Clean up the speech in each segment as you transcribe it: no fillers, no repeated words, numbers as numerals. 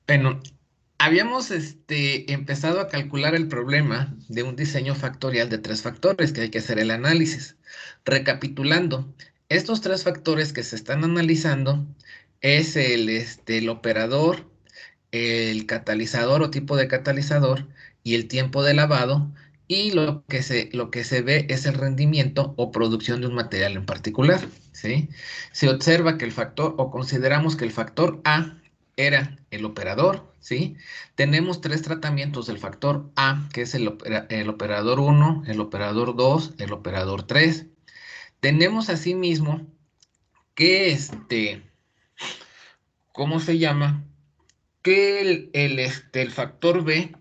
Bueno, habíamos empezado a calcular el problema de un diseño factorial de tres factores que hay que hacer el análisis. Recapitulando, estos tres factores que se están analizando es el operador, el catalizador o tipo de catalizador y el tiempo de lavado. Y lo que se ve es el rendimiento o producción de un material en particular, ¿sí? Se observa que el factor, o consideramos que el factor A era el operador, ¿sí? Tenemos tres tratamientos del factor A, que es el operador 1, el operador 2, el operador 3. Tenemos asimismo que ¿cómo se llama? Que el factor B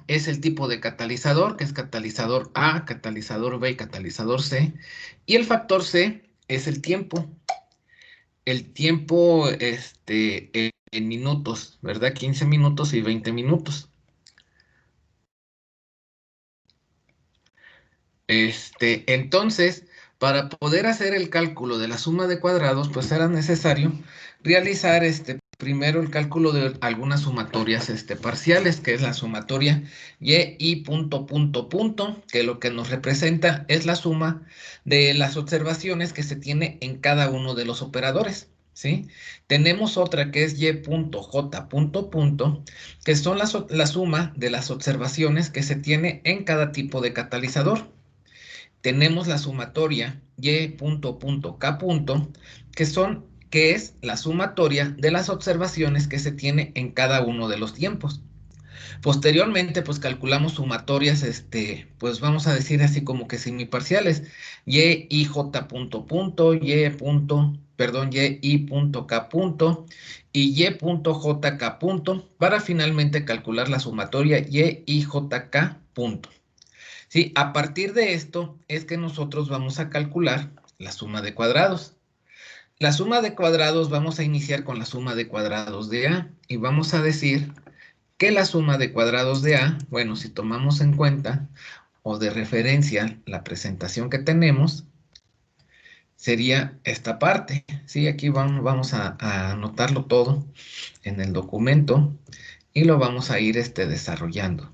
es el tipo de catalizador, que es catalizador A, catalizador B y catalizador C. Y el factor C es el tiempo. El tiempo en minutos, ¿verdad? 15 minutos y 20 minutos. Entonces, para poder hacer el cálculo de la suma de cuadrados, pues era necesario realizar primero el cálculo de algunas sumatorias parciales, que es la sumatoria y punto, punto, punto, que lo que nos representa es la suma de las observaciones que se tiene en cada uno de los operadores, ¿sí? Tenemos otra que es y punto, j punto, punto, que son la suma de las observaciones que se tiene en cada tipo de catalizador. Tenemos la sumatoria y punto, punto, k punto, que es la sumatoria de las observaciones que se tiene en cada uno de los tiempos. Posteriormente, pues calculamos sumatorias, pues vamos a decir así como que semiparciales, y j punto punto, y punto k punto, y punto jk punto, para finalmente calcular la sumatoria y jk punto. Sí, a partir de esto es que nosotros vamos a calcular la suma de cuadrados. La suma de cuadrados vamos a iniciar con la suma de cuadrados de A y vamos a decir que la suma de cuadrados de A, bueno, si tomamos en cuenta o de referencia la presentación que tenemos, sería esta parte. Sí, aquí vamos a anotarlo todo en el documento y lo vamos a ir desarrollando.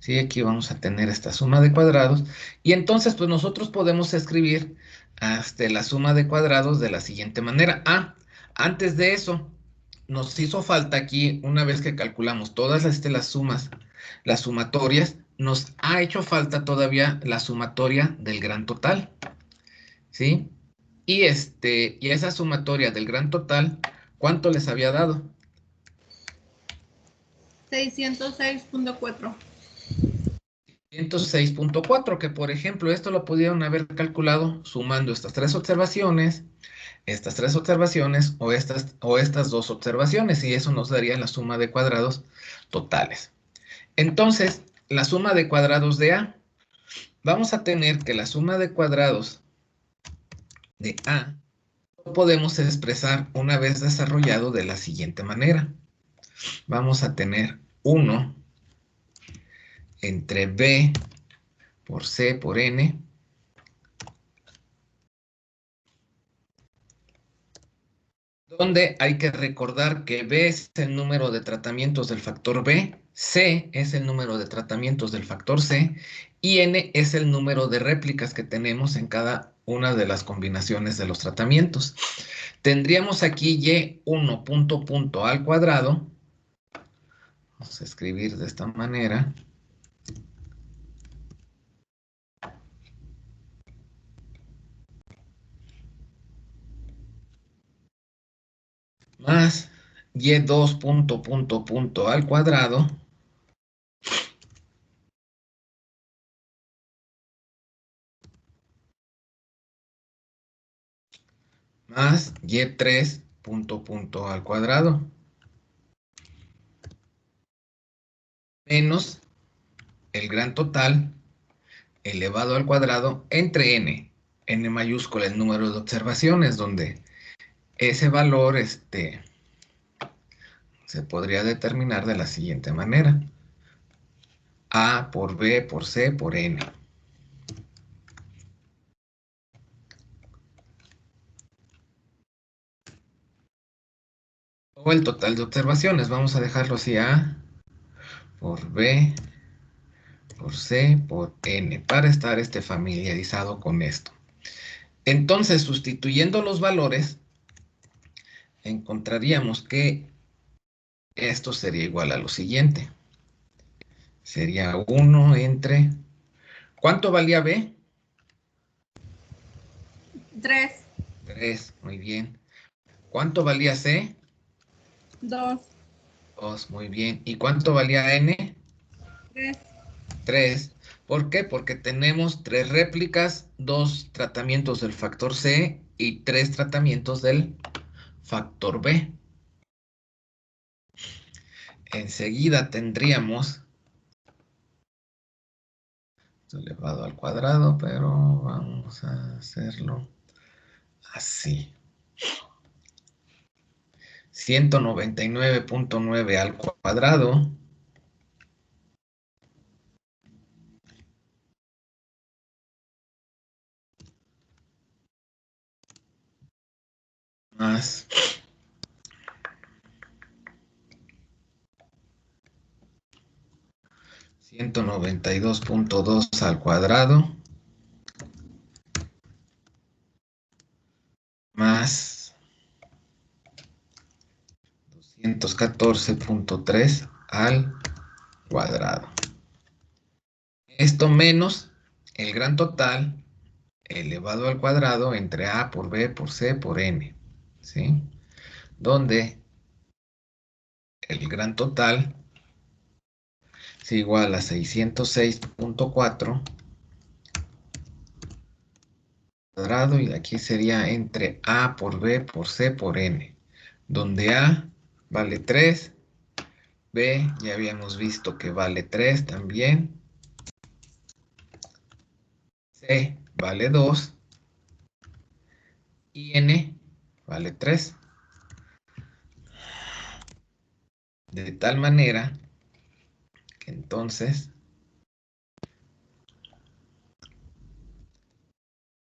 ¿Sí? Aquí vamos a tener esta suma de cuadrados y entonces pues nosotros podemos escribir la suma de cuadrados de la siguiente manera. Antes de eso, nos hizo falta aquí, una vez que calculamos todas las sumas, las sumatorias, nos ha hecho falta todavía la sumatoria del gran total, ¿sí? Y esa sumatoria del gran total, ¿cuánto les había dado? 606.4. 106.4, que por ejemplo, esto lo pudieron haber calculado sumando estas tres observaciones o estas dos observaciones, y eso nos daría la suma de cuadrados totales. Entonces, la suma de cuadrados de A, vamos a tener que la suma de cuadrados de A lo podemos expresar una vez desarrollado de la siguiente manera. Vamos a tener 1 entre B por C por N, donde hay que recordar que B es el número de tratamientos del factor B, C es el número de tratamientos del factor C y N es el número de réplicas que tenemos en cada una de las combinaciones de los tratamientos. Tendríamos aquí Y1 punto punto al cuadrado, vamos a escribir de esta manera, más Y2 punto punto punto al cuadrado, más Y3 punto punto al cuadrado, menos el gran total elevado al cuadrado entre n mayúscula el número de observaciones, donde ese valor se podría determinar de la siguiente manera: A por B por C por N. O el total de observaciones. Vamos a dejarlo así: A por B por C por N, para estar familiarizado con esto. Entonces, sustituyendo los valores, encontraríamos que esto sería igual a lo siguiente. Sería 1 entre... ¿Cuánto valía B? 3. 3, muy bien. ¿Cuánto valía C? 2. 2, muy bien. ¿Y cuánto valía N? 3. 3. ¿Por qué? Porque tenemos 3 réplicas, 2 tratamientos del factor C y 3 tratamientos del factor B. Enseguida tendríamos elevado al cuadrado, pero vamos a hacerlo así. 199.9 al cuadrado más 192.2 al cuadrado más 214.3 al cuadrado. Esto menos el gran total elevado al cuadrado entre A por B por C por N, ¿sí? Donde el gran total es igual a 606.4 cuadrado, y aquí sería entre A por B por C por N, donde A vale 3, B ya habíamos visto que vale 3 también, C vale 2 y N vale 3. De tal manera que entonces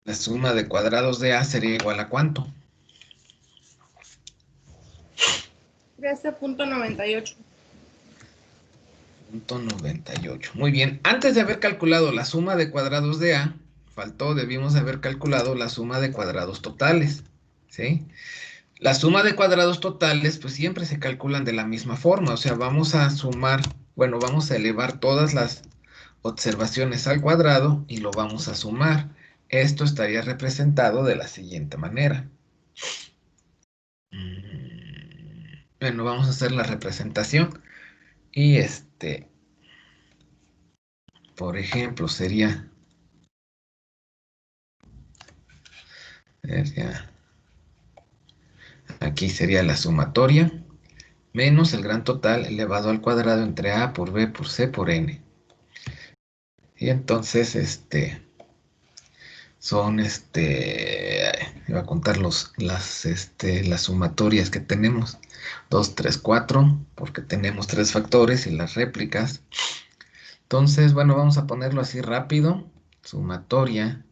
la suma de cuadrados de A sería igual a ¿cuánto? 13.98. 98. Muy bien. Antes de haber calculado la suma de cuadrados de A, debimos haber calculado la suma de cuadrados totales, ¿sí? La suma de cuadrados totales, pues siempre se calculan de la misma forma, o sea, vamos a sumar, bueno, vamos a elevar todas las observaciones al cuadrado y lo vamos a sumar. Esto estaría representado de la siguiente manera. Bueno, vamos a hacer la representación y por ejemplo, sería aquí sería la sumatoria menos el gran total elevado al cuadrado entre A por B por C por N. Y entonces, son, iba a contar las sumatorias que tenemos. 2, 3, 4, porque tenemos 3 factores y las réplicas. Entonces, bueno, vamos a ponerlo así rápido. Sumatoria.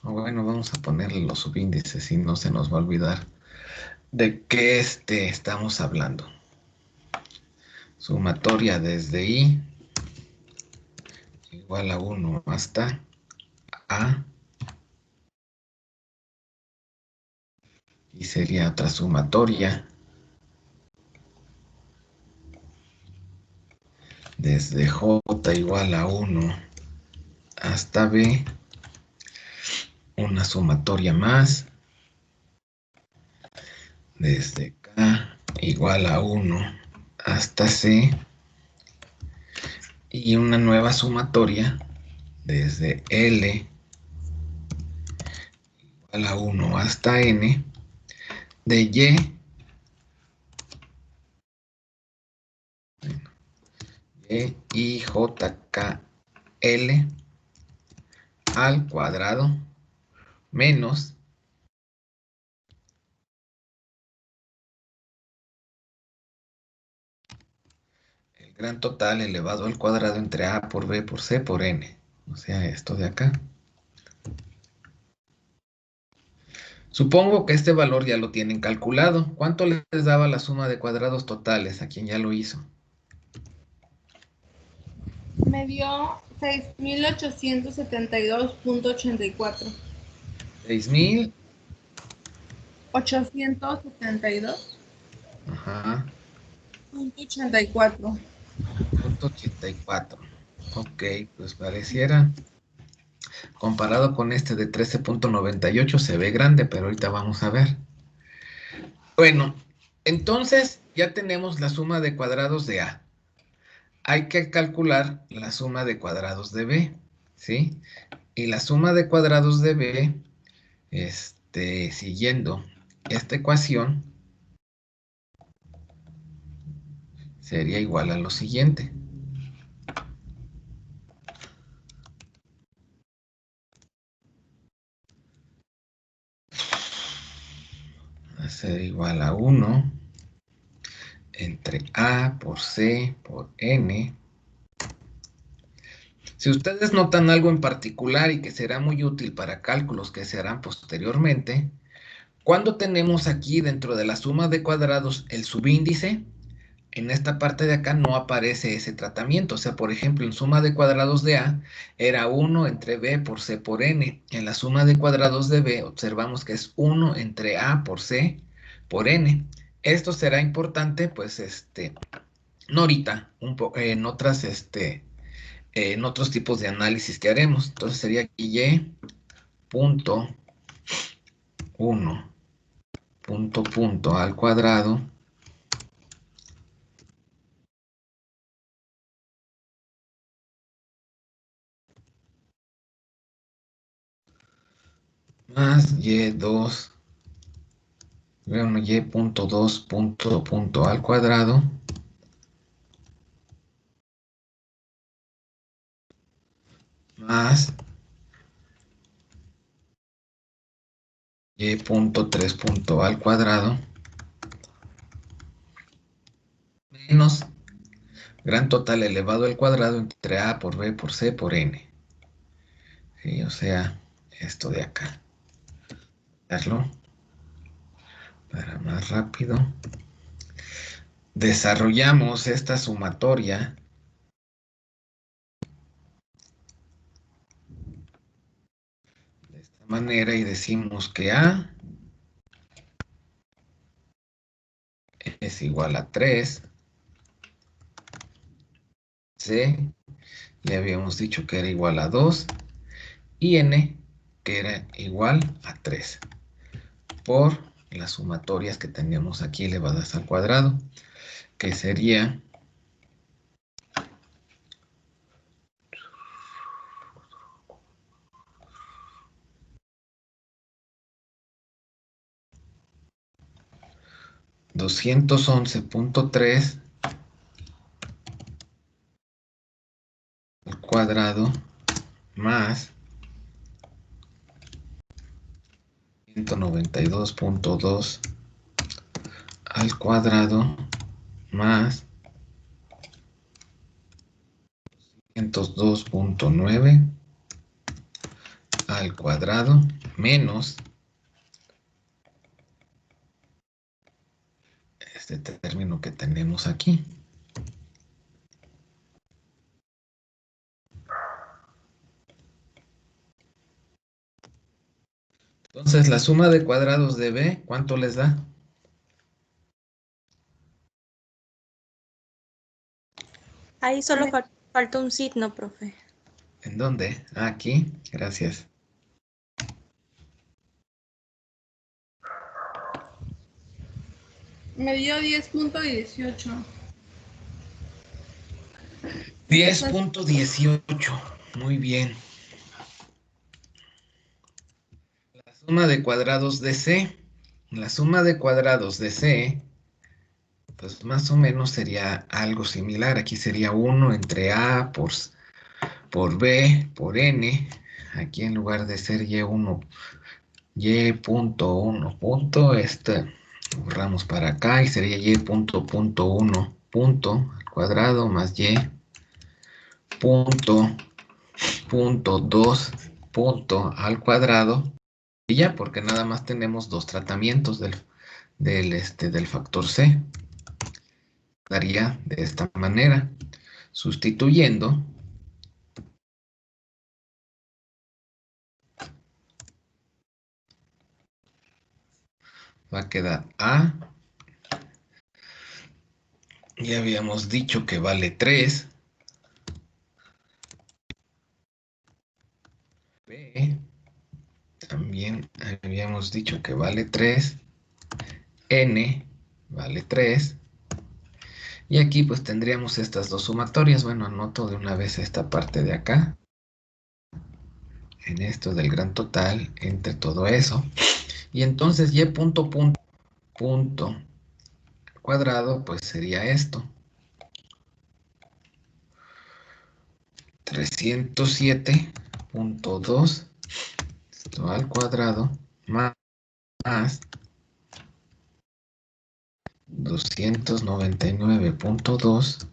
O bueno, vamos a ponerle los subíndices y no se nos va a olvidar de qué estamos hablando. Sumatoria desde I igual a 1 hasta A. Y sería otra sumatoria desde J igual a 1 hasta B. Una sumatoria más desde K igual a 1 hasta C. Y una nueva sumatoria desde L igual a 1 hasta N de Y J K L al cuadrado menos el gran total elevado al cuadrado entre A por B por C por N. O sea, esto de acá. Supongo que este valor ya lo tienen calculado. ¿Cuánto les daba la suma de cuadrados totales a quien ya lo hizo? Me dio 6,872,84. 6,000. 872,84. Ajá. Punto 84. Ok, pues pareciera, comparado con este de 13,98 se ve grande, pero ahorita vamos a ver. Bueno, entonces ya tenemos la suma de cuadrados de A. Hay que calcular la suma de cuadrados de B, ¿sí? Y la suma de cuadrados de B, siguiendo esta ecuación, sería igual a lo siguiente. Va a ser igual a 1 entre A por C por N. Si ustedes notan algo en particular y que será muy útil para cálculos que se harán posteriormente, cuando tenemos aquí dentro de la suma de cuadrados el subíndice, en esta parte de acá no aparece ese tratamiento. O sea, por ejemplo, en suma de cuadrados de A era 1 entre B por C por N. En la suma de cuadrados de B observamos que es 1 entre A por C por N. Esto será importante, pues, no ahorita, en otras, en otros tipos de análisis que haremos. Entonces sería aquí y punto 1 punto al cuadrado más y2, bueno, y.2 punto al cuadrado más y.3 punto al cuadrado menos gran total elevado al cuadrado entre A por B por C por N. ¿Sí? O sea, esto de acá. Hacerlo para más rápido. Desarrollamos esta sumatoria de esta manera y decimos que A es igual a 3, C le habíamos dicho que era igual a 2 y N que era igual a 3 por las sumatorias que teníamos aquí elevadas al cuadrado, que sería 211.3 al cuadrado más 192.2 al cuadrado más 102.9 al cuadrado menos este término que tenemos aquí. Entonces, la suma de cuadrados de B, ¿cuánto les da? Ahí solo falta un signo, profe. ¿En dónde? Ah, aquí. Gracias. Me dio 10,18. 10.18. Muy bien. La suma de cuadrados de C. La suma de cuadrados de C, pues más o menos sería algo similar. Aquí sería 1 entre A por B por N. Aquí en lugar de ser Y1, Y.1 punto, borramos para acá y sería Y.1 punto al cuadrado más Y.2 punto al cuadrado ya, porque nada más tenemos dos tratamientos del factor C. Daría de esta manera, sustituyendo, va a quedar A, ya habíamos dicho que vale 3, B, también habíamos dicho que vale 3, N vale 3, y aquí pues tendríamos estas dos sumatorias. Bueno, anoto de una vez esta parte de acá, en esto del gran total, entre todo eso, y entonces y punto, punto, punto cuadrado, pues sería esto, 307.2, esto al cuadrado, más 299.2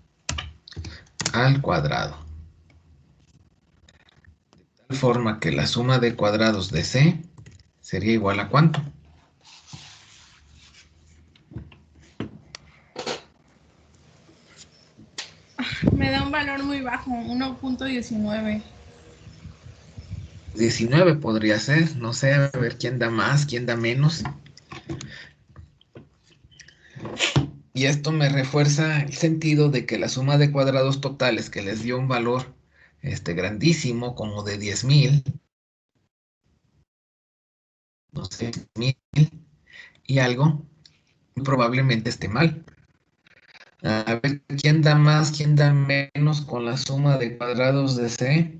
al cuadrado. De tal forma que la suma de cuadrados de C sería igual a ¿cuánto? Me da un valor muy bajo, 1.19. 19 podría ser, no sé, a ver quién da más, quién da menos. Y esto me refuerza el sentido de que la suma de cuadrados totales que les dio un valor grandísimo, como de 10,000, no sé, 1000 y algo, probablemente esté mal. A ver, ¿quién da más, quién da menos con la suma de cuadrados de C?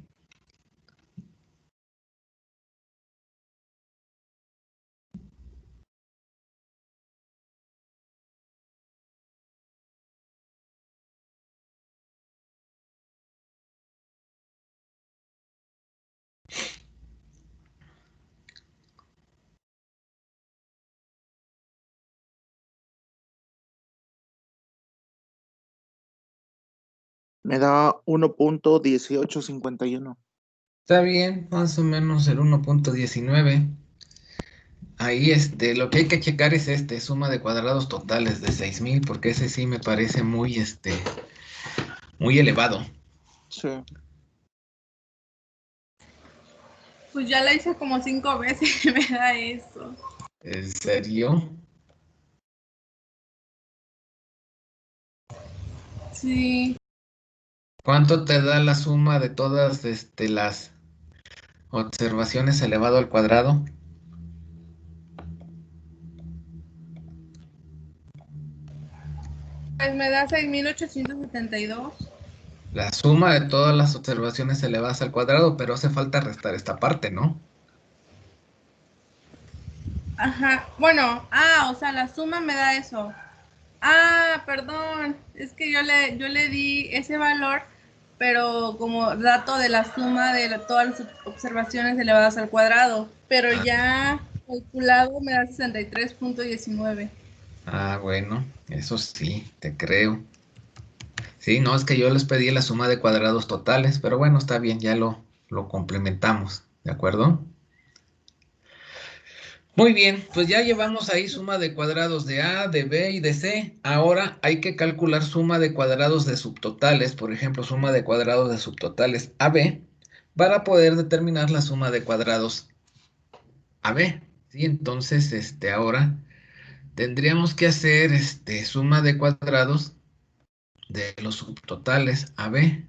Me da 1.1851. Está bien, más o menos el 1.19. Ahí lo que hay que checar es suma de cuadrados totales de 6,000, porque ese sí me parece muy elevado. Sí. Pues ya la hice como 5 veces y me da eso. ¿En serio? Sí. ¿Cuánto te da la suma de todas las observaciones elevado al cuadrado? Pues me da 6.872. La suma de todas las observaciones elevadas al cuadrado, pero hace falta restar esta parte, ¿no? Ajá. Bueno, o sea, la suma me da eso. Perdón. Es que yo le di ese valor, pero como dato de la suma de todas las observaciones elevadas al cuadrado. Pero ya calculado me da 63.19. Bueno, eso sí, te creo. Sí, no, es que yo les pedí la suma de cuadrados totales, pero bueno, está bien, ya lo complementamos, ¿de acuerdo? Muy bien, pues ya llevamos ahí suma de cuadrados de A, de B y de C. Ahora hay que calcular suma de cuadrados de subtotales, por ejemplo, suma de cuadrados de subtotales AB, para poder determinar la suma de cuadrados AB. ¿Sí? Entonces, ahora tendríamos que hacer suma de cuadrados de los subtotales AB.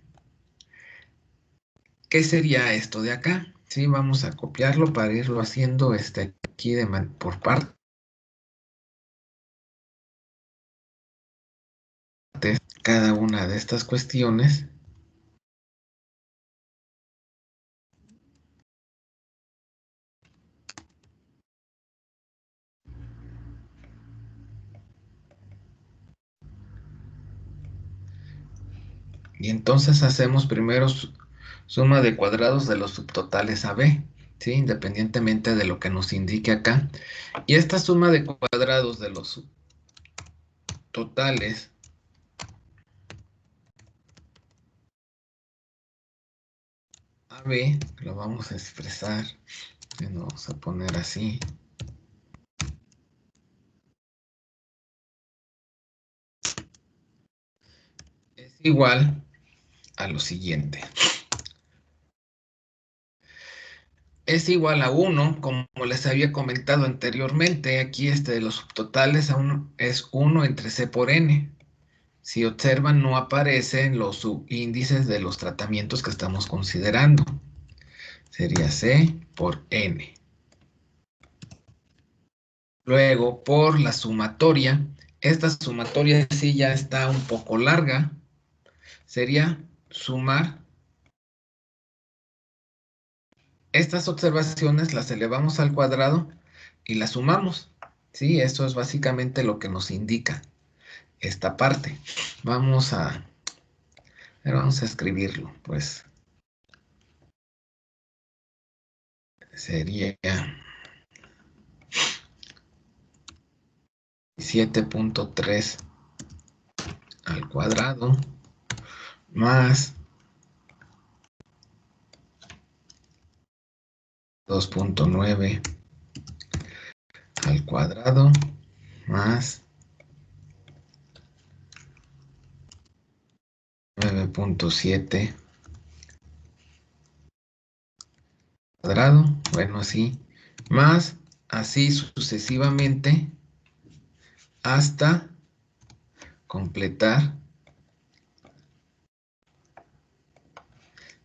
¿Qué sería esto de acá? Sí, vamos a copiarlo para irlo haciendo aquí por partes, cada una de estas cuestiones. Y entonces hacemos primero suma de cuadrados de los subtotales AB, ¿sí? Independientemente de lo que nos indique acá. Y esta suma de cuadrados de los subtotales AB, lo vamos a expresar Bueno, vamos a poner así. Es igual a lo siguiente. Es igual a 1, como les había comentado anteriormente. Aquí de los subtotales es 1 entre C por N. Si observan, no aparecen los subíndices de los tratamientos que estamos considerando. Sería C por N. Luego, por la sumatoria. Esta sumatoria sí ya está un poco larga. Sería sumar. Estas observaciones las elevamos al cuadrado y las sumamos. Sí, eso es básicamente lo que nos indica esta parte. Vamos a escribirlo, pues. Sería 7.3 al cuadrado más 2.9 al cuadrado más 9.7 cuadrado, bueno, así, más así sucesivamente hasta completar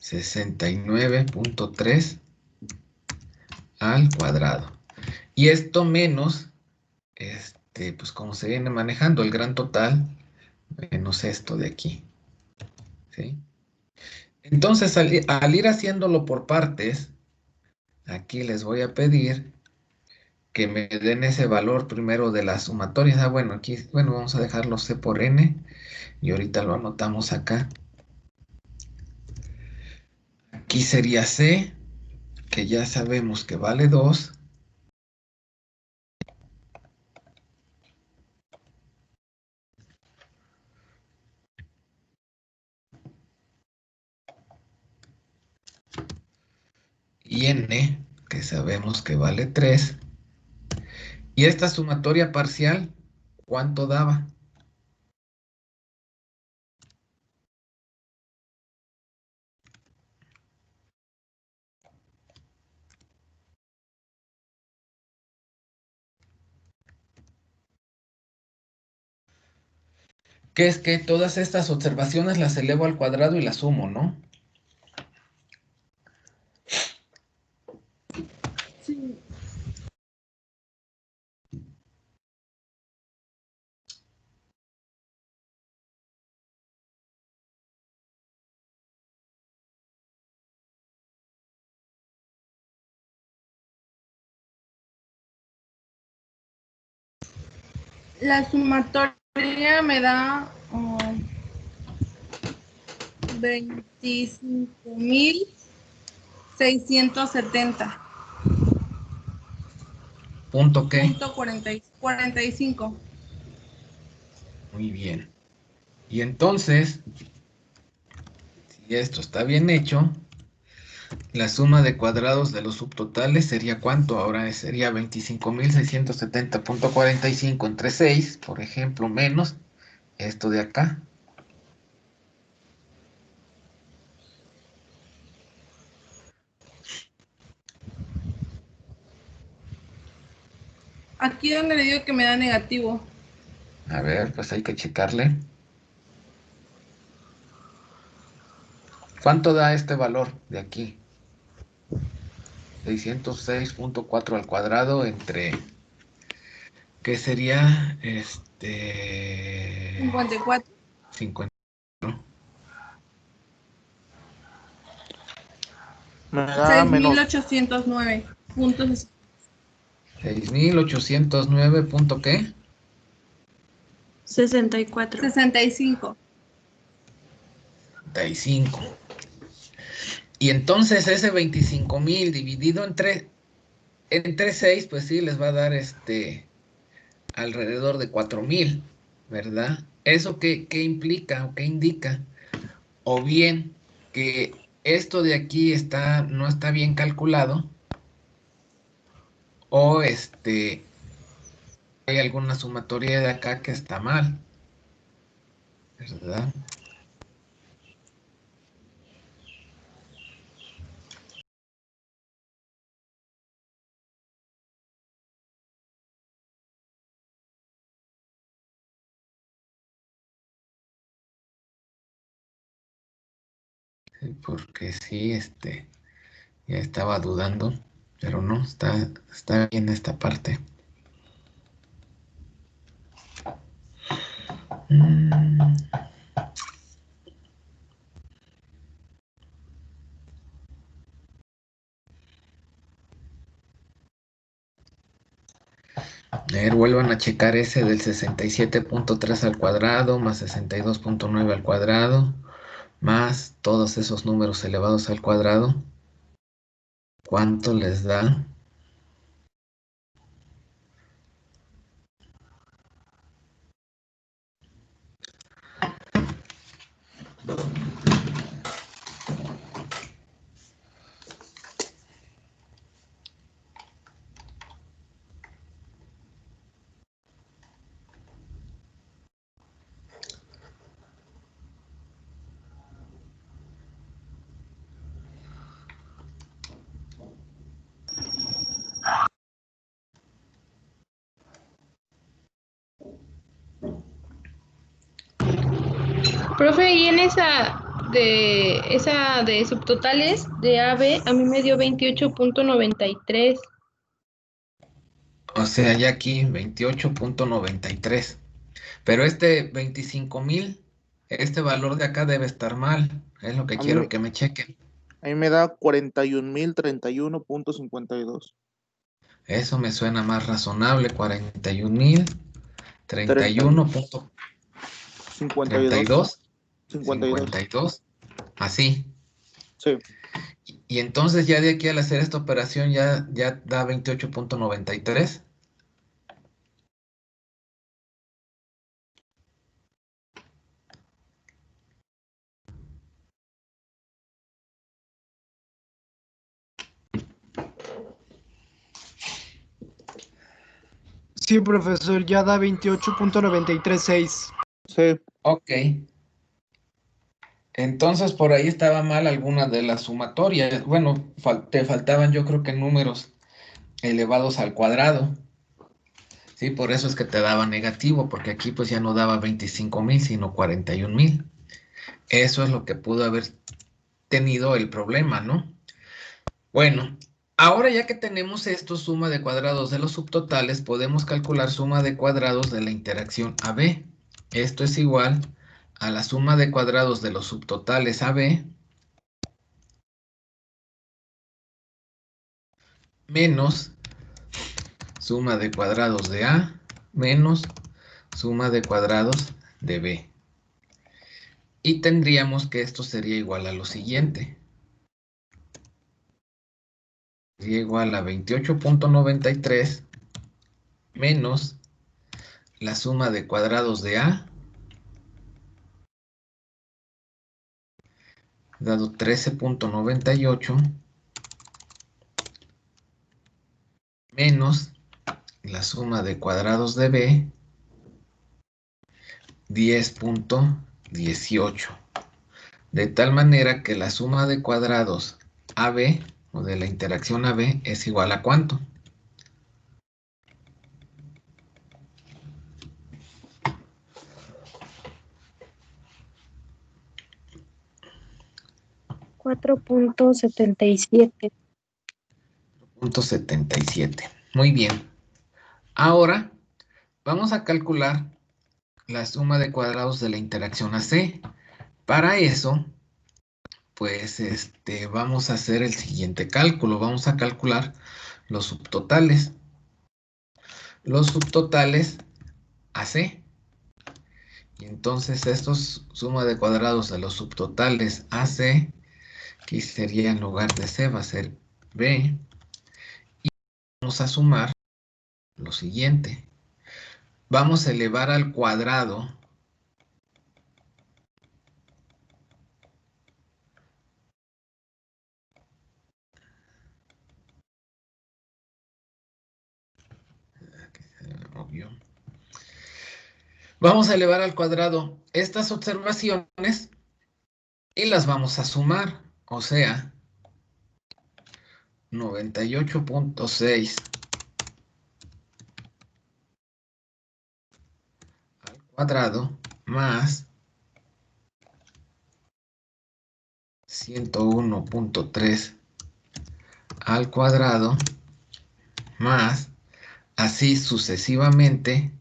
69.3 al cuadrado. Y esto menos, pues como se viene manejando el gran total, menos esto de aquí. ¿Sí? Entonces, al ir haciéndolo por partes, aquí les voy a pedir que me den ese valor primero de las sumatorias. Ah, bueno, aquí, bueno, vamos a dejarlo C por N y ahorita lo anotamos acá. Aquí sería C, que ya sabemos que vale 2. Y N, que sabemos que vale 3. Y esta sumatoria parcial, ¿cuánto daba? Que es que todas estas observaciones las elevo al cuadrado y las sumo, ¿no? Sí. La sumatoria me da 25.670. ¿Punto qué? Punto 45. Muy bien. Y entonces, si esto está bien hecho, la suma de cuadrados de los subtotales sería ¿cuánto? Ahora sería 25.670.45 entre 6, por ejemplo, menos esto de acá. Aquí donde le digo que me da negativo. A ver, pues hay que checarle. ¿Cuánto da este valor de aquí? 606.4 al cuadrado entre, ¿qué sería? 54. 50. Me da menos. 6.809 puntos. 6.809 punto ¿qué? 64. 65. 35. Y entonces ese 25.000 dividido entre 6, pues sí, les va a dar alrededor de 4.000, ¿verdad? ¿Eso qué implica o qué indica? O bien que esto de aquí no está bien calculado, O hay alguna sumatoria de acá que está mal, ¿verdad? Sí, porque sí, ya estaba dudando, pero no, está bien esta parte. Mm, A ver, vuelvan a checar ese del 67.3 al cuadrado más 62.9 al cuadrado más todos esos números elevados al cuadrado. ¿Cuánto les da? Profe, y en esa de subtotales de AB, a mí me dio 28.93. O sea, ya aquí 28.93. Pero 25,000, este valor de acá debe estar mal. Es lo que A mí, quiero que me chequen. a mí me da 41.031.52. Eso me suena más razonable. 41,031.32. 52. 52. 52. Así. Sí. Y entonces ya de aquí al hacer esta operación ya da 28.93. Sí, profesor, ya da 28.936. Sí. Ok. Entonces por ahí estaba mal alguna de las sumatorias. Bueno, te faltaban yo creo que números elevados al cuadrado. Sí, por eso es que te daba negativo, porque aquí pues ya no daba 25,000, sino 41,000. Eso es lo que pudo haber tenido el problema, ¿no? Bueno, ahora ya que tenemos esto, suma de cuadrados de los subtotales, podemos calcular suma de cuadrados de la interacción AB. Esto es igual a la suma de cuadrados de los subtotales AB menos suma de cuadrados de A menos suma de cuadrados de B. Y tendríamos que esto sería igual a lo siguiente. Sería igual a 28.93 menos la suma de cuadrados de A, dado 13.98, menos la suma de cuadrados de B, 10.18. De tal manera que la suma de cuadrados AB, o de la interacción AB, es igual a ¿cuánto? 4.77. 0.77. Muy bien. Ahora vamos a calcular la suma de cuadrados de la interacción AC. Para eso, pues vamos a hacer el siguiente cálculo. Vamos a calcular los subtotales. Los subtotales AC. Y entonces estos suma de cuadrados de los subtotales AC, aquí sería en lugar de C, va a ser B. Y vamos a sumar lo siguiente. Vamos a elevar al cuadrado Vamos a elevar al cuadrado estas observaciones y las vamos a sumar. O sea, 98.6 al cuadrado más 101.3 al cuadrado más así sucesivamente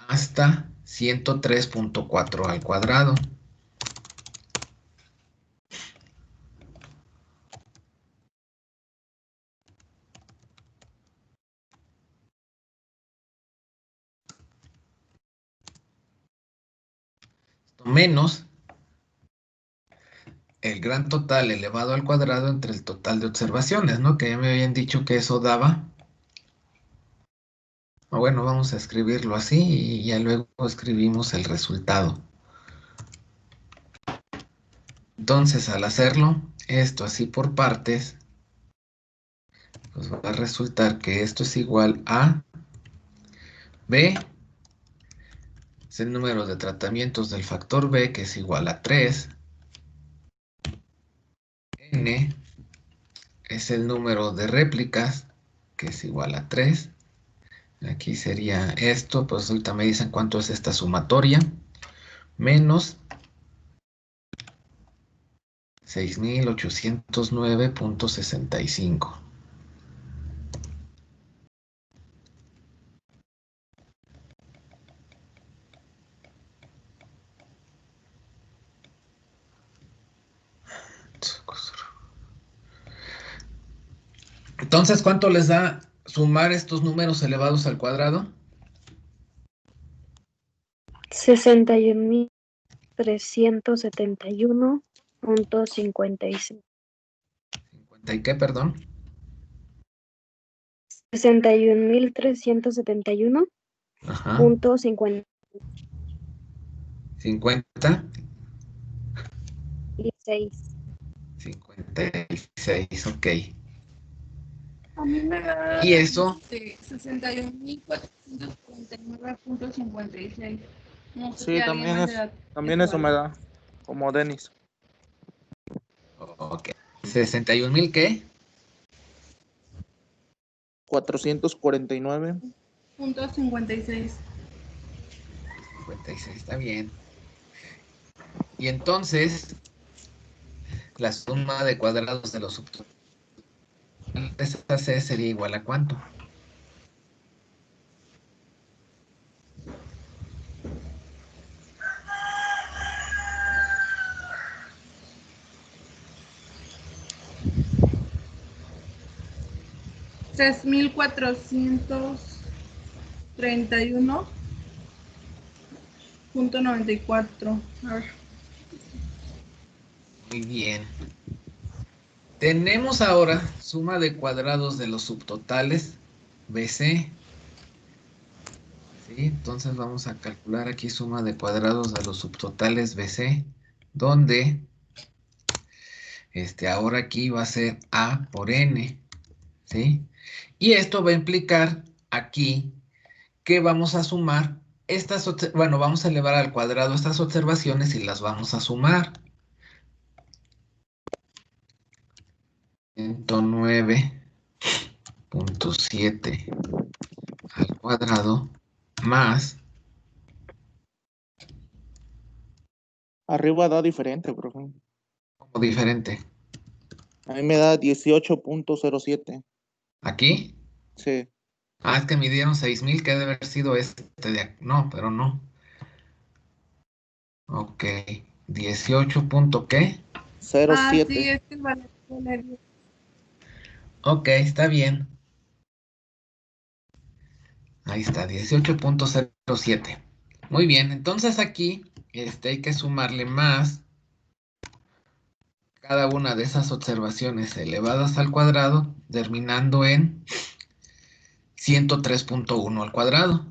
hasta 103.4 al cuadrado. Menos el gran total elevado al cuadrado entre el total de observaciones, ¿no? Que ya me habían dicho que eso daba. Bueno, vamos a escribirlo así y ya luego escribimos el resultado. Entonces, al hacerlo, esto así por partes, pues va a resultar que esto es igual a B, es el número de tratamientos del factor B, que es igual a 3. N es el número de réplicas, que es igual a 3. Aquí sería esto, pues ahorita me dicen cuánto es esta sumatoria. Menos 6.809.65. Entonces, ¿cuánto les da sumar estos números elevados al cuadrado? 61.371.56. ¿50 y qué, perdón? 61.371.56. Ajá. 50. 56, ok. A mí me da Y eso, 61.449.56. No sé si Sí, alguien más le da también eso igual. me da, como Denis. ok. 61.000, ¿qué? 449. Punto 56. 56, está bien. Y entonces, la suma de cuadrados de los subtotales a C sería igual a ¿cuánto? $3.431.94. A ver. Muy bien. Tenemos ahora suma de cuadrados de los subtotales BC. ¿Sí? Entonces vamos a calcular aquí suma de cuadrados de los subtotales BC, donde ahora aquí va a ser A por N. ¿Sí? Y esto va a implicar aquí que vamos a sumar bueno, vamos a elevar al cuadrado estas observaciones y las vamos a sumar. 109.7 al cuadrado más, Arriba da diferente, profe. como diferente, A mí me da 18.07. aquí. Sí, Es que midieron 6.000, que debe haber sido no, pero no. Ok, 18 punto ¿qué? Ah, sí, 07. es que el valor de Ok, está bien. Ahí está, 18.07. Muy bien, entonces aquí hay que sumarle más cada una de esas observaciones elevadas al cuadrado, terminando en 103.1 al cuadrado.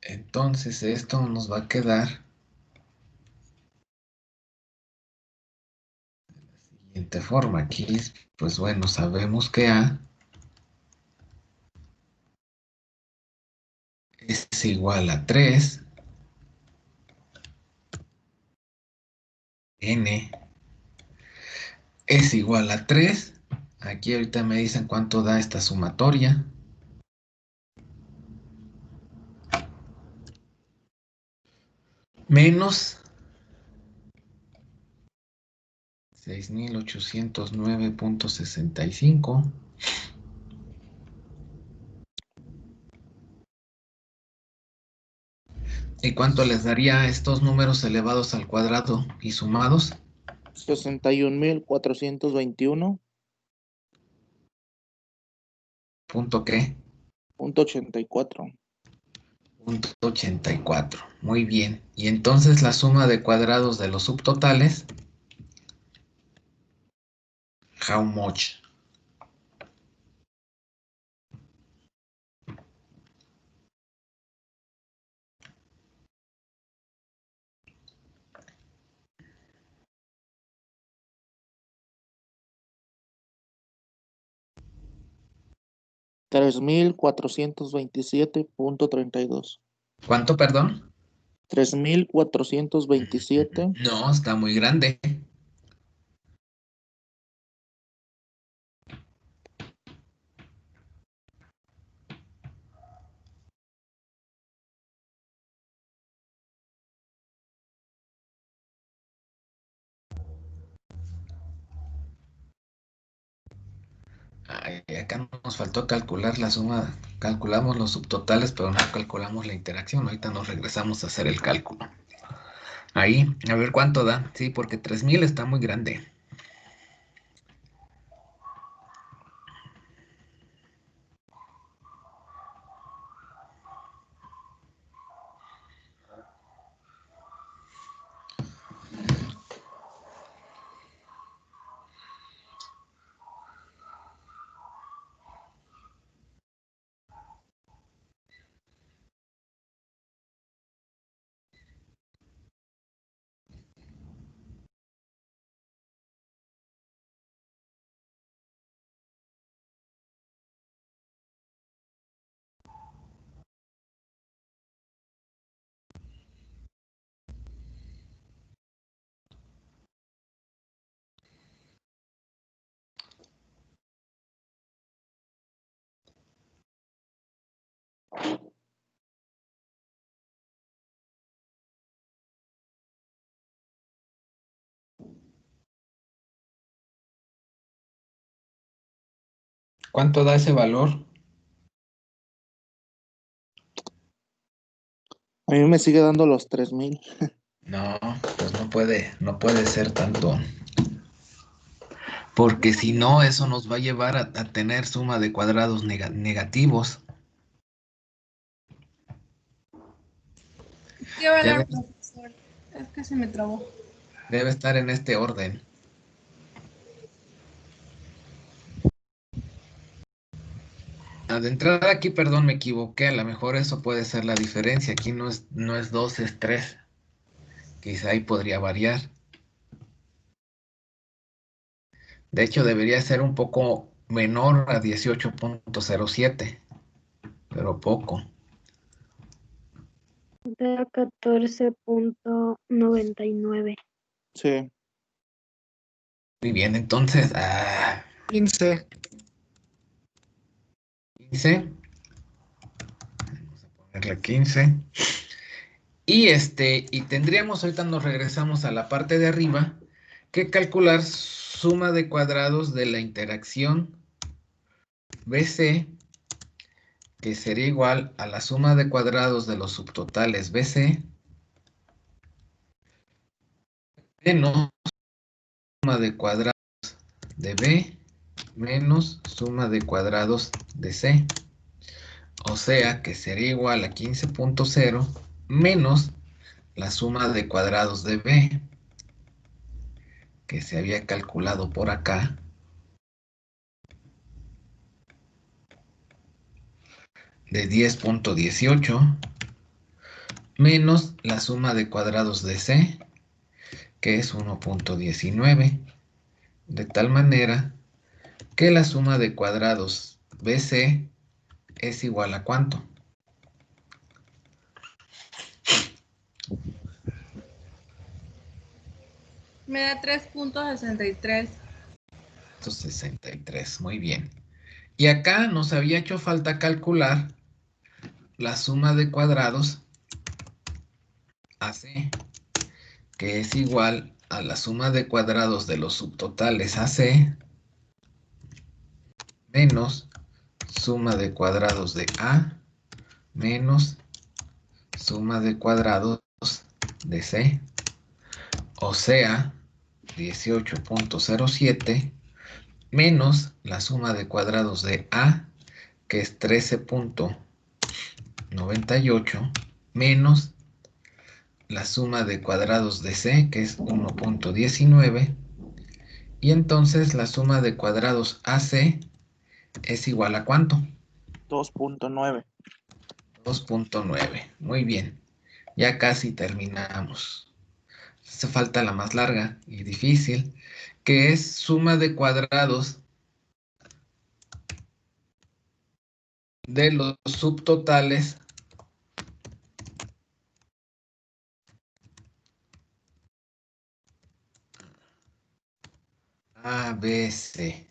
Entonces esto nos va a quedar siguiente forma. Aquí, pues bueno, sabemos que A es igual a 3, N es igual a 3. Aquí ahorita me dicen cuánto da esta sumatoria. Menos 6809.65. ¿Y cuánto les daría a estos números elevados al cuadrado y sumados? 61.421.84. ¿Punto qué? Punto 84. Muy bien. Y entonces la suma de cuadrados de los subtotales. How much? $3.427.32. ¿Cuánto, perdón? 3.427. No, está muy grande. Ay, acá nos faltó calcular la suma. Calculamos los subtotales, pero no calculamos la interacción. Ahorita nos regresamos a hacer el cálculo. Ahí, a ver cuánto da. Sí, porque 3000 está muy grande. ¿Cuánto da ese valor? A mí me sigue dando los 3.000. No, pues no puede ser tanto. Porque si no, eso nos va a llevar a tener suma de cuadrados negativos. ¿Qué va a Debe, hablar, profesor? Es que se me trabó. debe estar en este orden. De entrada aquí, perdón, me equivoqué. A lo mejor eso puede ser la diferencia. Aquí no es 2, es 3. Quizá ahí podría variar. De hecho, debería ser un poco menor a 18.07, pero poco. Da 14.99. Sí. Muy bien, entonces, 15. 15. Vamos a ponerle 15. Y tendríamos, ahorita nos regresamos a la parte de arriba, que calcular suma de cuadrados de la interacción BC, que sería igual a la suma de cuadrados de los subtotales BC, menos suma de cuadrados de B, menos suma de cuadrados de C. O sea que sería igual a 15.0 menos la suma de cuadrados de B, que se había calculado por acá, de 10.18, menos la suma de cuadrados de C, que es 1.19, de tal manera que la suma de cuadrados BC es igual a ¿cuánto? Me da 3.63. 63, muy bien. Y acá nos había hecho falta calcular la suma de cuadrados AC, que es igual a la suma de cuadrados de los subtotales AC menos suma de cuadrados de A menos suma de cuadrados de C, o sea, 18.07 menos la suma de cuadrados de A, que es 13.98, menos la suma de cuadrados de C, que es 1.19, y entonces la suma de cuadrados AC es igual a ¿cuánto? 2.9. 2.9. Muy bien. Ya casi terminamos. Hace falta la más larga y difícil, que es suma de cuadrados de los subtotales A, B, C.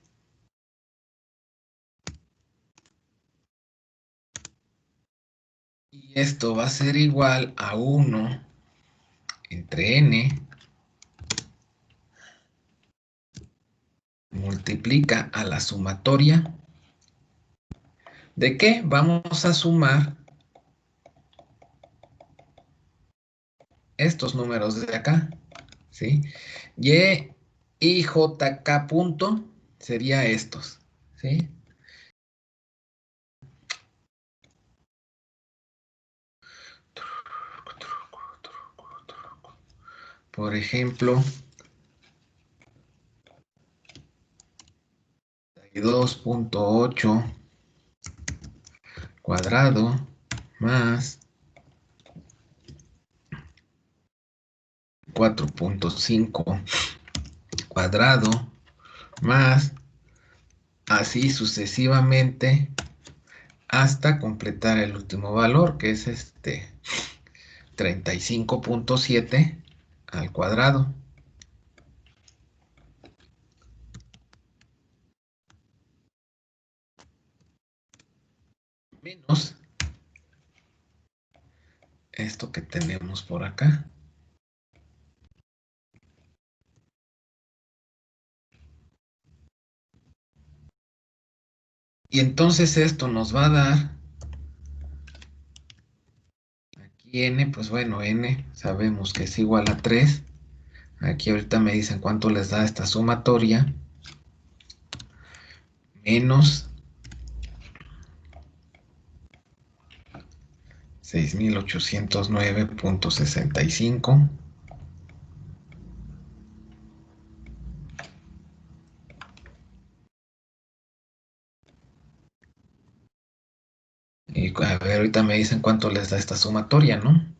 Y esto va a ser igual a 1 entre n multiplica a la sumatoria. ¿De qué? Vamos a sumar estos números de acá, ¿sí? Y J, K punto sería estos, ¿sí? Por ejemplo, 2.8 cuadrado más 4.5 cuadrado más así sucesivamente hasta completar el último valor, que es 35.7 al cuadrado. Menos esto que tenemos por acá. Y entonces esto nos va a dar, aquí n, pues bueno, n sabemos que es igual a 3. Aquí ahorita me dicen cuánto les da esta sumatoria. Menos 6.809.65. Y a ver, ahorita me dicen cuánto les da esta sumatoria, ¿no?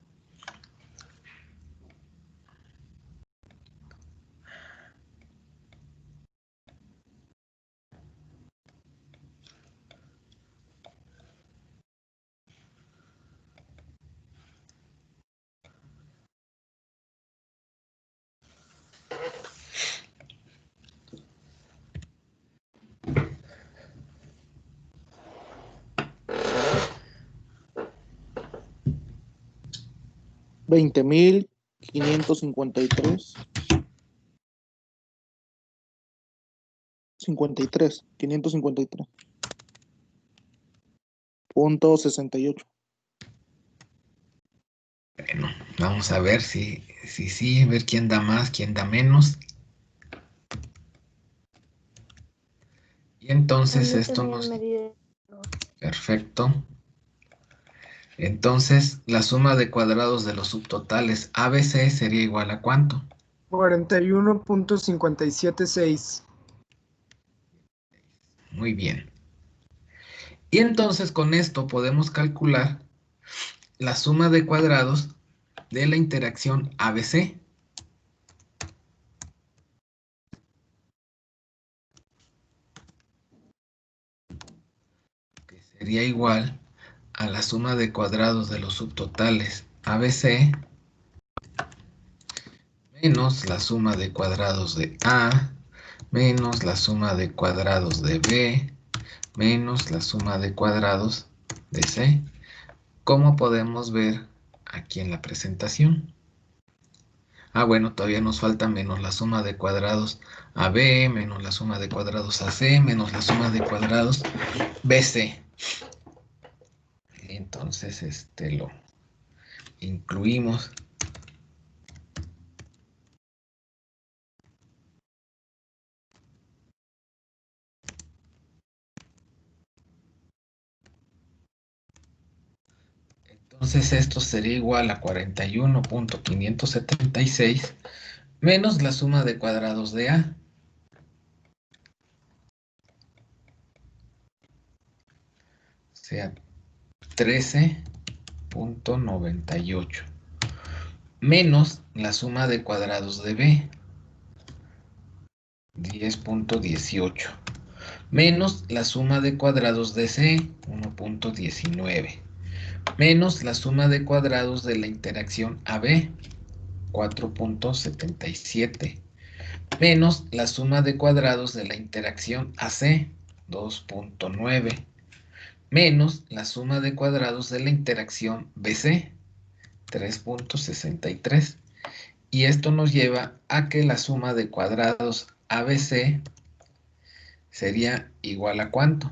$20.553.68. Bueno, vamos a ver si sí, a ver quién da más, quién da menos. Y entonces ¿Dónde esto tenían nos... medida? Perfecto. Entonces, la suma de cuadrados de los subtotales ABC sería igual a ¿cuánto? 41.576. Muy bien. Y entonces con esto podemos calcular la suma de cuadrados de la interacción ABC. sería igual a la suma de cuadrados de los subtotales ABC menos la suma de cuadrados de A menos la suma de cuadrados de B menos la suma de cuadrados de C, como podemos ver aquí en la presentación. Bueno, todavía nos falta menos la suma de cuadrados AB, menos la suma de cuadrados AC, menos la suma de cuadrados BC. Entonces, lo incluimos. Entonces esto sería igual a 41.576 menos la suma de cuadrados de A. O sea, 13.98 menos la suma de cuadrados de B. 10.18 menos la suma de cuadrados de C. 1.19 menos la suma de cuadrados de la interacción AB, 4.77, menos la suma de cuadrados de la interacción AC, 2.9, menos la suma de cuadrados de la interacción BC, 3.63. Y esto nos lleva a que la suma de cuadrados ABC sería igual a ¿cuánto?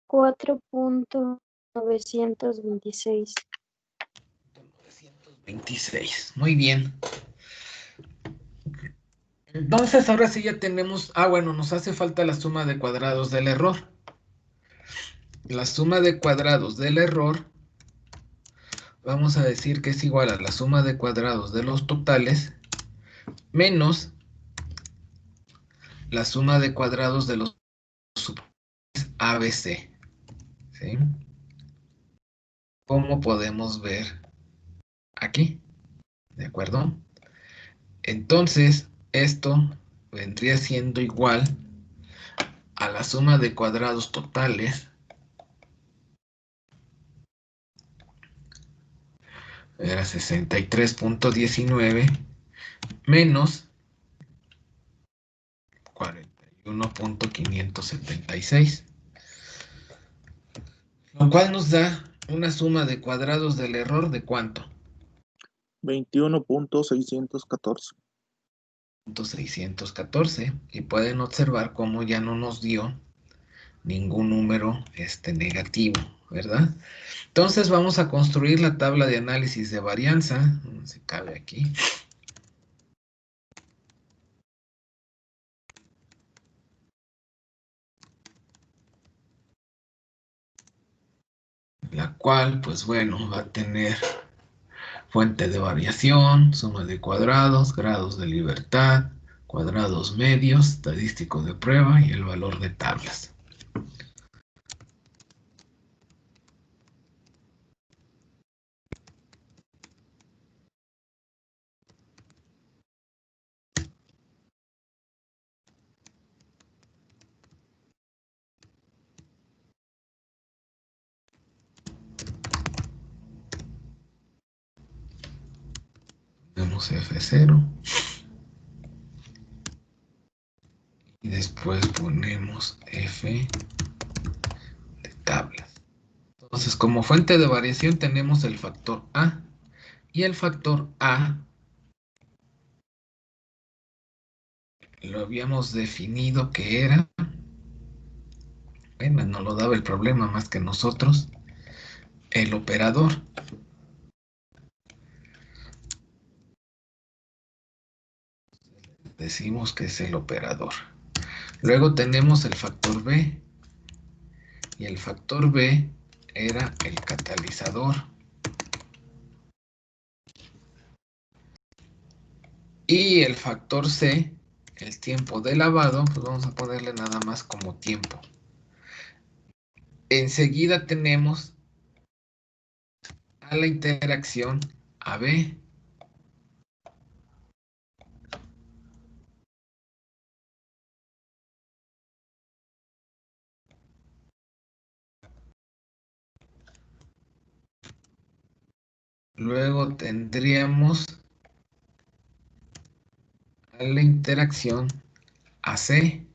$4.926. 926. Muy bien. Entonces ahora sí ya tenemos, bueno, nos hace falta la suma de cuadrados del error. La suma de cuadrados del error, vamos a decir que es igual a la suma de cuadrados de los totales menos la suma de cuadrados de los subtotales ABC. ¿Sí? Como podemos ver aquí. ¿De acuerdo? Entonces, esto vendría siendo igual a la suma de cuadrados totales. Era 63.19 menos 41.576. Lo cual nos da una suma de cuadrados del error de ¿cuánto? 21.614. 614. Y pueden observar cómo ya no nos dio ningún número negativo, ¿verdad? Entonces vamos a construir la tabla de análisis de varianza. Se cabe aquí. La cual, pues bueno, va a tener fuente de variación, suma de cuadrados, grados de libertad, cuadrados medios, estadístico de prueba y el valor de tablas. Tenemos F0 y después ponemos F de tablas. Entonces, como fuente de variación tenemos el factor A y el factor A lo habíamos definido que era bueno, no lo daba el problema más que nosotros, el operador. Decimos que es el operador. Luego tenemos el factor B. Y el factor B era el catalizador. Y el factor C, el tiempo de lavado, pues vamos a ponerle nada más como tiempo. Enseguida tenemos a la interacción AB. Luego tendríamos a la interacción AC.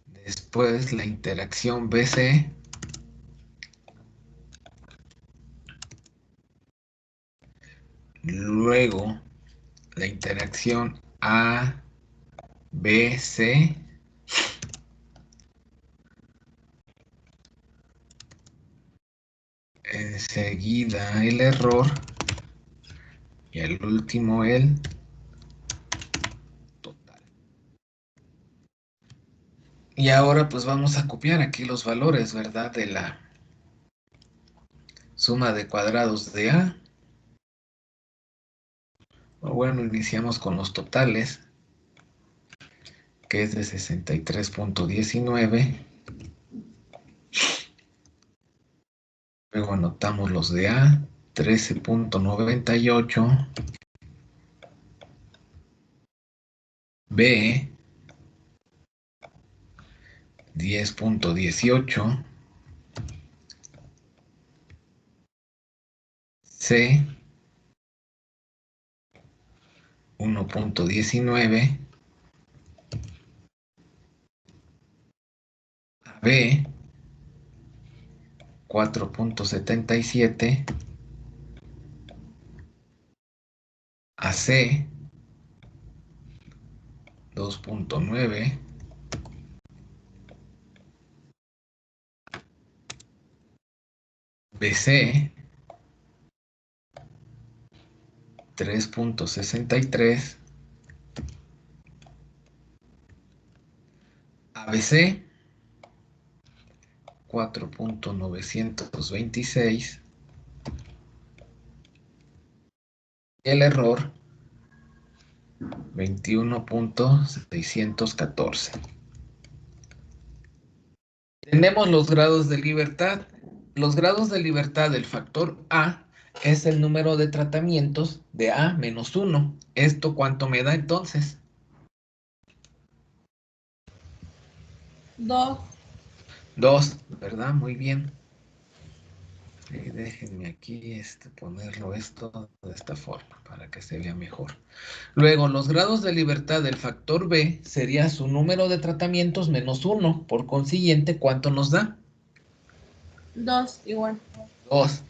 Después la interacción BC. Luego la interacción ABC. Enseguida el error. Y el último el total. Y ahora pues vamos a copiar aquí los valores, ¿verdad? De la suma de cuadrados de A. Bueno, iniciamos con los totales, que es de 63.19. Luego anotamos los de A, 13.98. B, 10.18. C, 1.19. B, 4.77. AC, 2.9. BC, 3.63. ABC, 4.926. Y el error, 21.614. Tenemos los grados de libertad. Los grados de libertad del factor A es el número de tratamientos de A menos 1. ¿Esto cuánto me da entonces? 2. 2, ¿verdad? Muy bien. Déjenme aquí ponerlo esto de esta forma para que se vea mejor. Luego, los grados de libertad del factor B sería su número de tratamientos menos 1. Por consiguiente, ¿cuánto nos da? 2 igual. 2.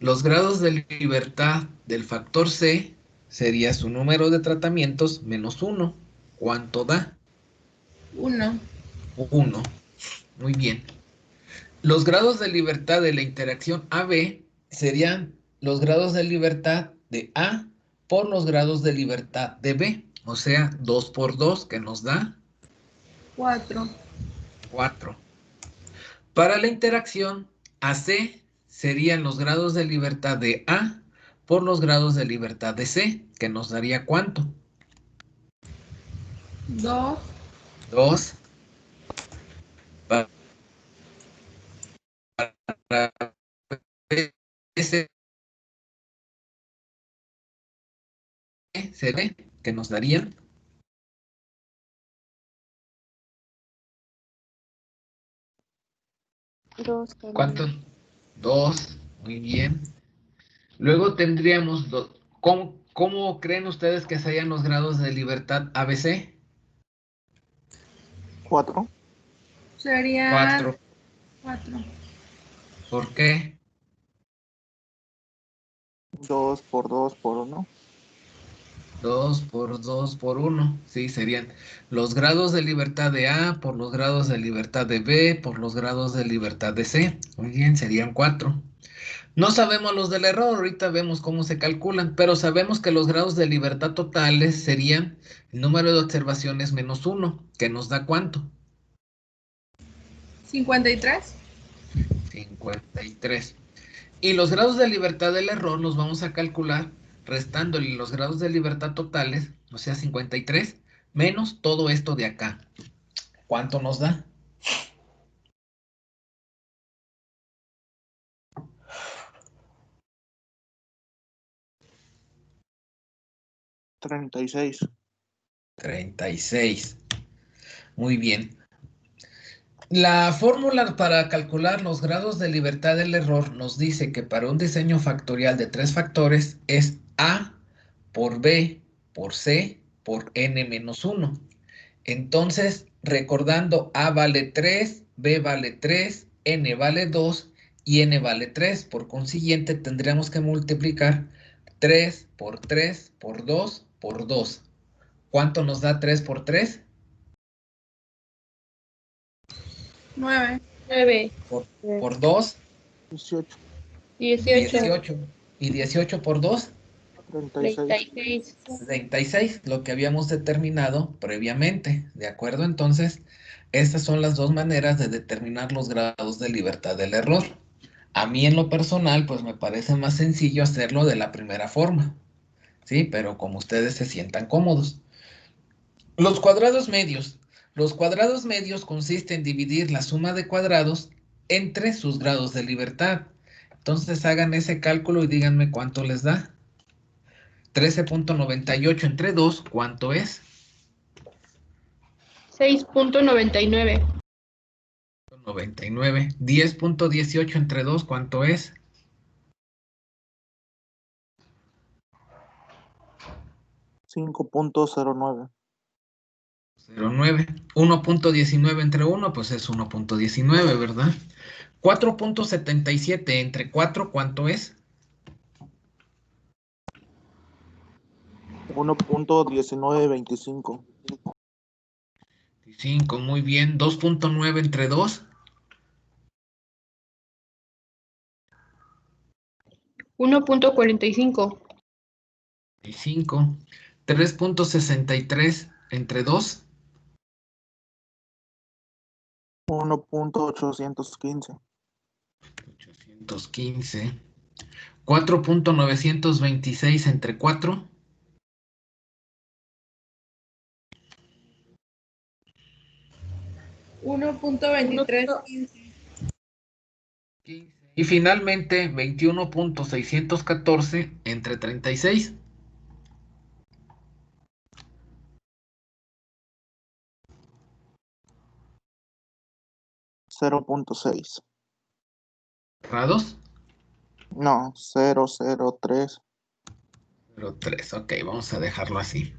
Los grados de libertad del factor C sería su número de tratamientos menos 1. ¿Cuánto da? 1. 1. Muy bien. Los grados de libertad de la interacción AB serían los grados de libertad de A por los grados de libertad de B. O sea, 2 por 2, que nos da 4. 4. Para la interacción AC serían los grados de libertad de A por los grados de libertad de C, que nos daría ¿cuánto? 2. 2. Para ese CD, que nos darían 2 también. ¿cuánto? 2. Muy bien. Luego tendríamos, ¿cómo creen ustedes que serían los grados de libertad ABC? 4. Sería 4. 4. ¿Por qué? 2 por 2 por 1. 2 por 2 por 1. Sí, serían los grados de libertad de A por los grados de libertad de B por los grados de libertad de C. Muy bien, serían 4. No sabemos los del error, ahorita vemos cómo se calculan, pero sabemos que los grados de libertad totales serían el número de observaciones menos 1, que nos da ¿cuánto? 53. 53. Y los grados de libertad del error los vamos a calcular restándole los grados de libertad totales, o sea, 53, menos todo esto de acá. ¿Cuánto nos da? 36. 36. Muy bien. La fórmula para calcular los grados de libertad del error nos dice que para un diseño factorial de 3 factores es A por B por C por N menos 1. Entonces, recordando, A vale 3, B vale 3, N vale 2 y N vale 3. Por consiguiente, tendríamos que multiplicar 3 por 3 por 2 por 2. ¿Cuánto nos da 3 por 3? 9. 9, Por 2, 18. 18, 18. ¿Y 18 por 2? 36. 36. 36, lo que habíamos determinado previamente, ¿de acuerdo? Entonces, estas son las dos maneras de determinar los grados de libertad del error. A mí en lo personal, pues me parece más sencillo hacerlo de la primera forma, ¿sí? Pero como ustedes se sientan cómodos. Los cuadrados medios. Los cuadrados medios consiste en dividir la suma de cuadrados entre sus grados de libertad. Entonces hagan ese cálculo y díganme cuánto les da. 13.98 entre 2, ¿cuánto es? 6.99. 99. 10.18 entre 2, ¿cuánto es? 5.09. 0.9. 1.19 entre 1, pues es 1.19, ¿verdad? 4.77 entre 4, ¿cuánto es? 1.1925. 5, muy bien. 2.9 entre 2. 1.45. 5. 3.63 entre 2. 1.815. 815. 4.926 entre 4. 1.2315. 15. Y finalmente 21.614 entre 36. 0.6. ¿Cerrados? No, 003. 0.3. Ok, vamos a dejarlo así.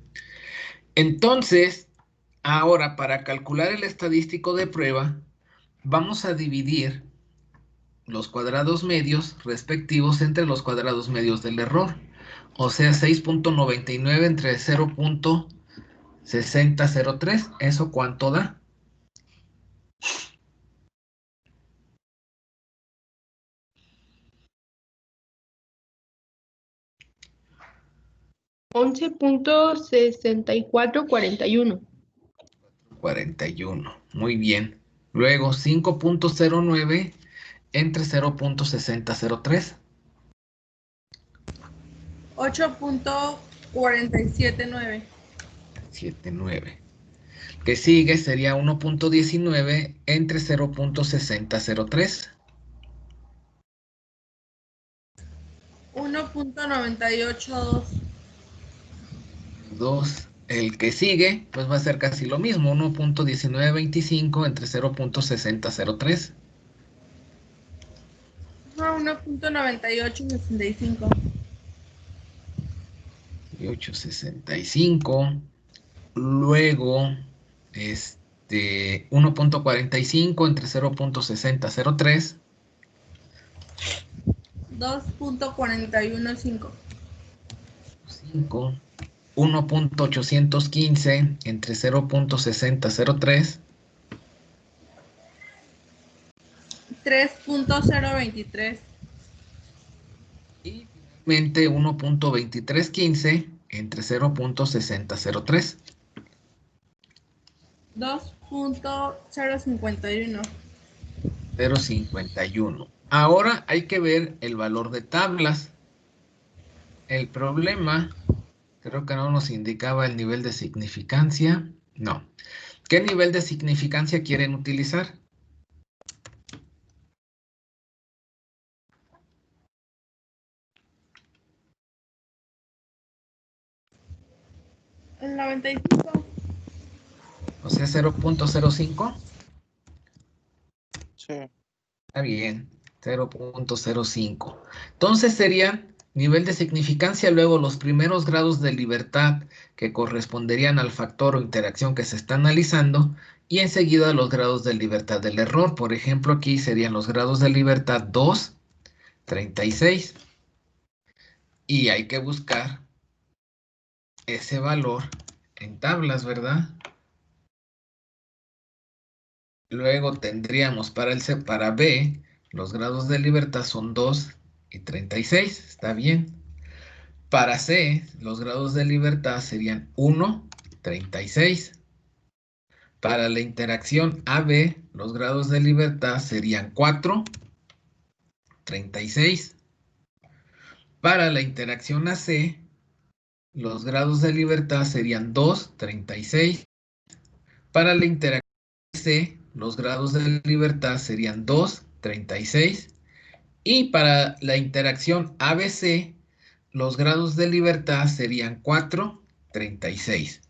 Entonces, ahora para calcular el estadístico de prueba, vamos a dividir los cuadrados medios respectivos entre los cuadrados medios del error. O sea, 6.99 entre 0.6003. ¿Eso cuánto da? 11.6441. 41. Muy bien. Luego 5.09 entre 0.6003. 8.479. 79. Que sigue sería 1.19 entre 0.6003. 1.982. 2. El que sigue, pues va a ser casi lo mismo, 1.1925 entre 0.6003. 1.9865. Y 865. Luego, 1.45 entre 0.6003. 2.415. 5. 1.815 entre 0.6003. 3.023. Y finalmente 1.2315 entre 0.6003. 2.051. 0.51. Ahora hay que ver el valor de tablas. El problema, creo que no nos indicaba el nivel de significancia. No. ¿Qué nivel de significancia quieren utilizar? El 95. O sea, 0.05. Sí. Está bien, 0.05. Entonces sería nivel de significancia, luego los primeros grados de libertad que corresponderían al factor o interacción que se está analizando y enseguida los grados de libertad del error. Por ejemplo, aquí serían los grados de libertad 2, 36. Y hay que buscar ese valor en tablas, ¿verdad? Luego tendríamos para B, los grados de libertad son 2 y 36, está bien. Para C, los grados de libertad serían 1, 36. Para la interacción AB, los grados de libertad serían 4, 36. Para la interacción AC, los grados de libertad serían 2, 36. Para la interacción C, los grados de libertad serían 2, 36. Y para la interacción ABC, los grados de libertad serían 4, 36.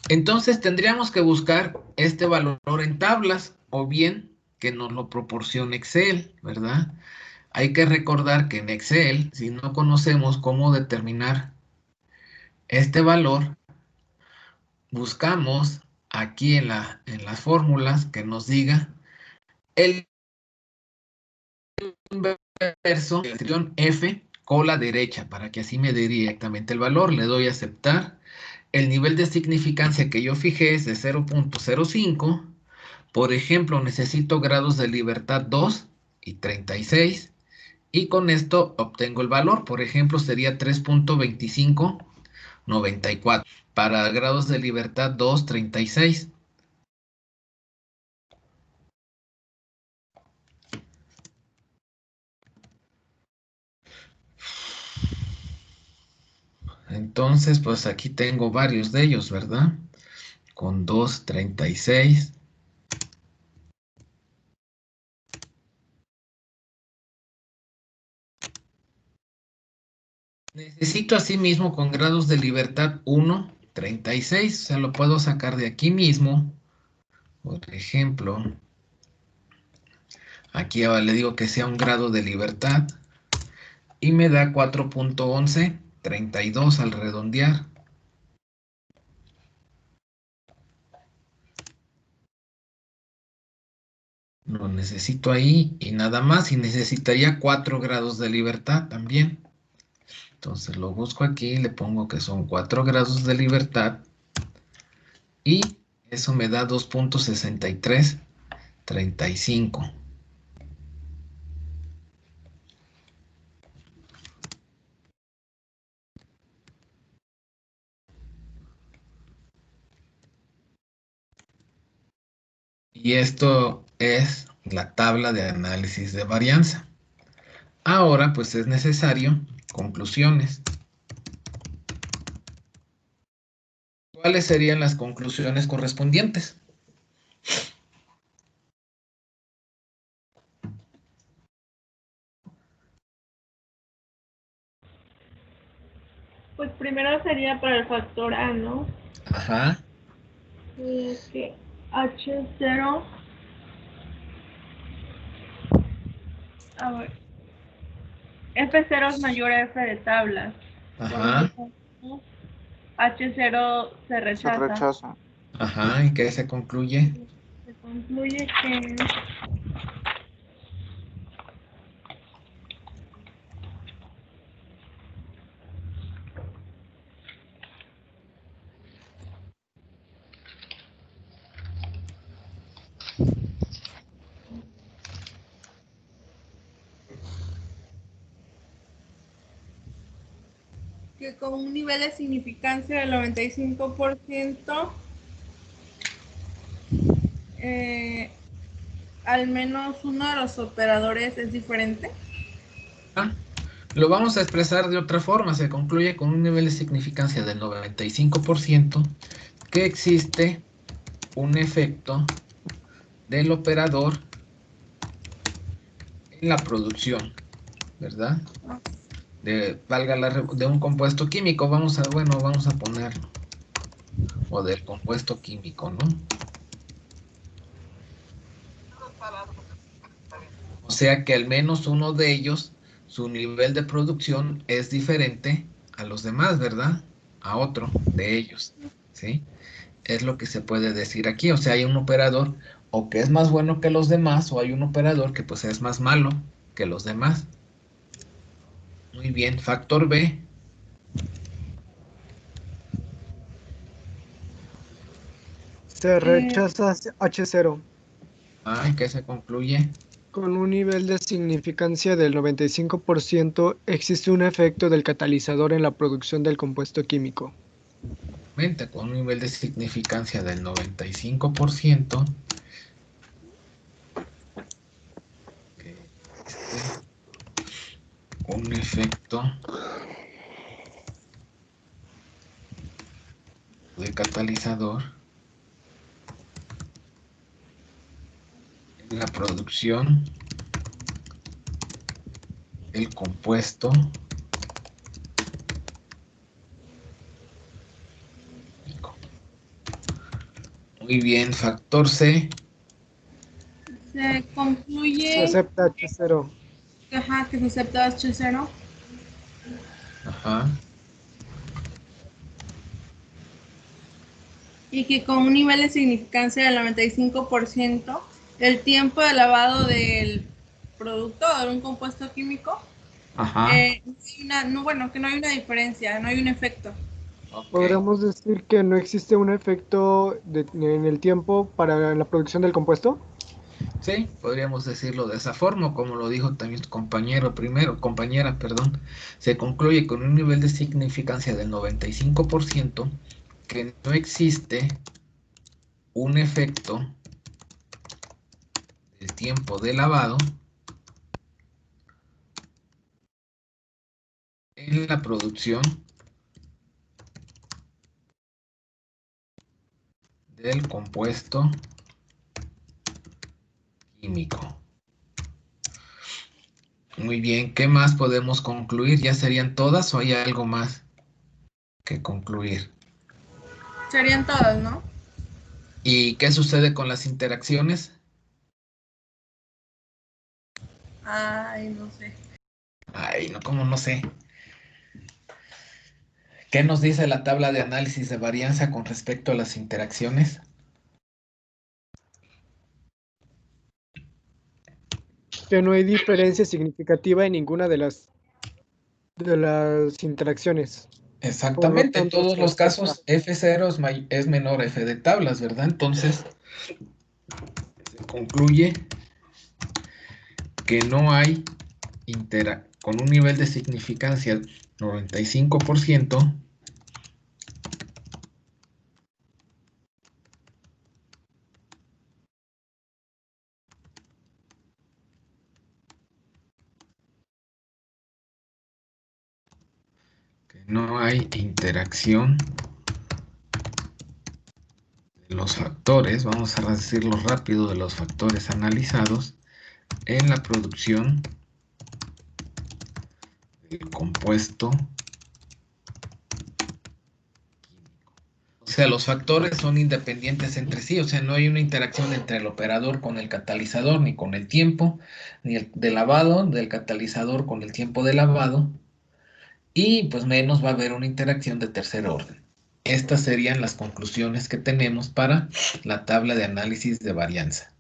Entonces tendríamos que buscar este valor en tablas o bien que nos lo proporcione Excel, ¿verdad? Hay que recordar que en Excel, si no conocemos cómo determinar este valor, buscamos aquí en las fórmulas que nos diga el inverso de la expresión F cola derecha, para que así me dé directamente el valor. Le doy a aceptar. El nivel de significancia que yo fijé es de 0.05. Por ejemplo, necesito grados de libertad 2 y 36. Y con esto obtengo el valor. Por ejemplo, sería 3.2594. Para grados de libertad 2, 36. Entonces, pues aquí tengo varios de ellos, ¿verdad? Con 2, 36. Necesito asimismo con grados de libertad 1, 36. O sea, lo puedo sacar de aquí mismo. Por ejemplo, aquí ahora le digo que sea un grado de libertad. Y me da 4.11, 32 al redondear. Lo necesito ahí y nada más. Y necesitaría 4 grados de libertad también. Entonces lo busco aquí, le pongo que son 4 grados de libertad. Y eso me da 2.6335. Y esto es la tabla de análisis de varianza. Ahora pues es necesario conclusiones. ¿Cuáles serían las conclusiones correspondientes? Pues primero sería para el factor A, ¿no? Ajá. Que H0, a ver, F0 es mayor a F de tablas. Ajá. H0 se Se rechaza. rechaza. Ajá. ¿Y qué se concluye? Se concluye que que con un nivel de significancia del 95%, al menos uno de los operadores es diferente. Lo vamos a expresar de otra forma. Se concluye con un nivel de significancia del 95% que existe un efecto del operador en la producción, ¿verdad? De un compuesto químico. Vamos a ponerlo. O del compuesto químico, ¿no? O sea que al menos uno de ellos, su nivel de producción es diferente a los demás, ¿verdad? A otro de ellos, ¿sí? Es lo que se puede decir aquí. O sea, hay un operador o que es más bueno que los demás, o hay un operador que pues es más malo que los demás. Muy bien, factor B. Se rechaza H0 ¿Qué se concluye? con un nivel de significancia del 95%. Existe un efecto del catalizador en la producción del compuesto químico. Con un nivel de significancia del 95%. Que existe un efecto de catalizador en la producción del compuesto químico. Muy bien, factor C. Se concluye Se acepta H0. que se acepta H0. Ajá. Y que con un nivel de significancia del 95%, el tiempo de lavado del producto o de un compuesto químico, Ajá. que no hay una diferencia, no hay un efecto. Ok. ¿Podríamos decir que no existe un efecto en el tiempo para la producción del compuesto? Sí, podríamos decirlo de esa forma, como lo dijo también tu compañera, perdón. Se concluye con un nivel de significancia del 95% que no existe un efecto del tiempo de lavado en la producción del compuesto químico. Muy bien, ¿qué más podemos concluir? ¿Ya serían todas o hay algo más que concluir? Serían todas, ¿no? ¿Y qué sucede con las interacciones? Ay, no sé. Ay, no, como no sé. ¿Qué nos dice la tabla de análisis de varianza con respecto a las interacciones? Que no hay diferencia significativa en ninguna de las interacciones. Por lo Exactamente, en tanto, todos se los acepta. casos F0 es menor a F de tablas, ¿verdad? Entonces, se concluye que no hay con un nivel de significancia 95%, que no hay interacción de los factores, vamos a decirlo rápido, de los factores analizados en la producción del compuesto químico. O sea, los factores son independientes entre sí, o sea, no hay una interacción entre el operador con el catalizador, ni con el tiempo, ni el de lavado del catalizador con el tiempo de lavado, y pues menos va a haber una interacción de tercer orden. Estas serían las conclusiones que tenemos para la tabla de análisis de varianza.